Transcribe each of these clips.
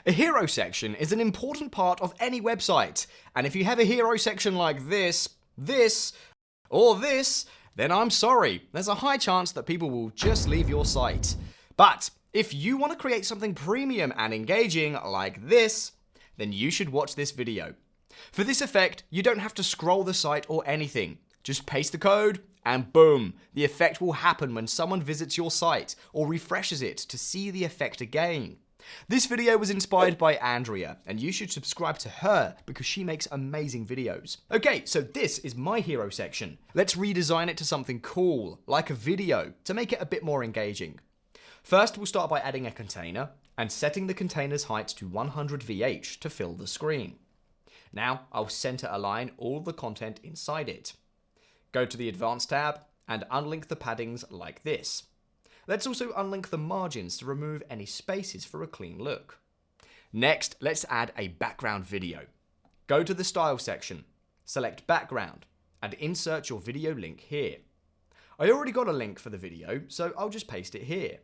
A hero section is an important part of any website, and if you have a hero section like this, or this, then I'm sorry, there's a high chance that people will just leave your site. But if you want to create something premium and engaging like this, then you should watch this video. For this effect, you don't have to scroll the site or anything. Just paste the code and boom, the effect will happen when someone visits your site or refreshes it to see the effect again. This video was inspired by Andrea, and you should subscribe to her because she makes amazing videos. Okay, so this is my hero section. Let's redesign it to something cool, like a video, to make it a bit more engaging. First, we'll start by adding a container and setting the container's height to 100 VH to fill the screen. Now, I'll center align all the content inside it. Go to the Advanced tab and unlink the paddings like this. Let's also unlink the margins to remove any spaces for a clean look. Next, let's add a background video. Go to the Style section, select Background, and insert your video link here. I already got a link for the video, so I'll just paste it here.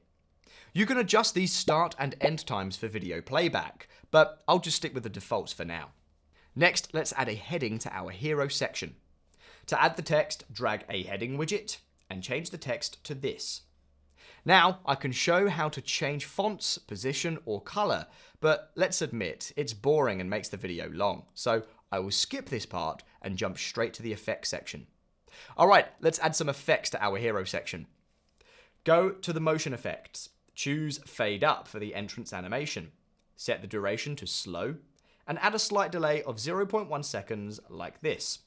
You can adjust these start and end times for video playback, but I'll just stick with the defaults for now. Next, let's add a heading to our hero section. To add the text, drag a heading widget and change the text to this. Now, I can show how to change fonts, position, or color, but let's admit, it's boring and makes the video long, so I will skip this part and jump straight to the effects section. Alright, let's add some effects to our hero section. Go to the motion effects, choose fade up for the entrance animation, set the duration to slow, and add a slight delay of 0.1 seconds like this.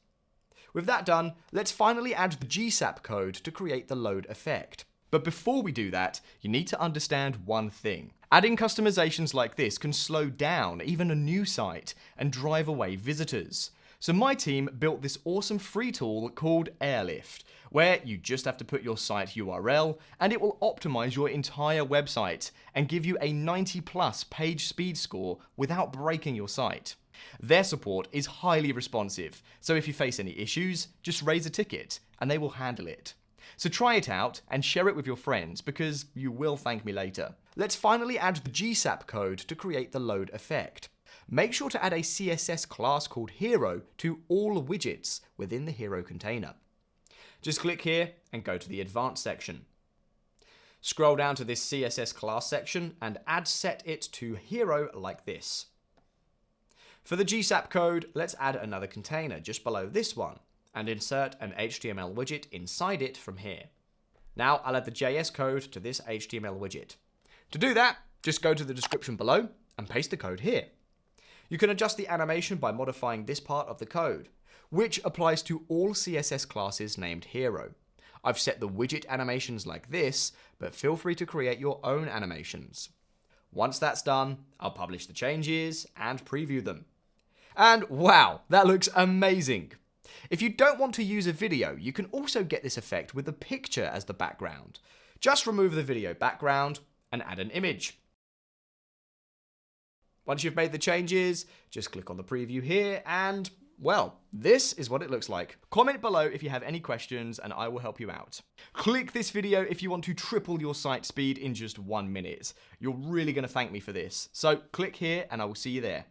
With that done, let's finally add the GSAP code to create the load effect. But before we do that, you need to understand one thing. Adding customizations like this can slow down even a new site and drive away visitors. So my team built this awesome free tool called Airlift, where you just have to put your site URL and it will optimize your entire website and give you a 90+ page speed score without breaking your site. Their support is highly responsive, so if you face any issues, just raise a ticket and they will handle it. So try it out and share it with your friends because you will thank me later. Let's finally add the GSAP code to create the load effect. Make sure to add a CSS class called Hero to all widgets within the Hero container. Just click here and go to the Advanced section. Scroll down to this CSS class section and add set it to Hero like this. For the GSAP code, let's add another container just below this one and insert an HTML widget inside it from here. Now I'll add the JS code to this HTML widget. To do that, just go to the description below and paste the code here. You can adjust the animation by modifying this part of the code, which applies to all CSS classes named Hero. I've set the widget animations like this, but feel free to create your own animations. Once that's done, I'll publish the changes and preview them. And wow, that looks amazing! If you don't want to use a video, you can also get this effect with a picture as the background. Just remove the video background and add an image. Once you've made the changes, just click on the preview here and, well, this is what it looks like. Comment below if you have any questions and I will help you out. Click this video if you want to triple your site speed in just 1 minute. You're really going to thank me for this. So click here and I will see you there.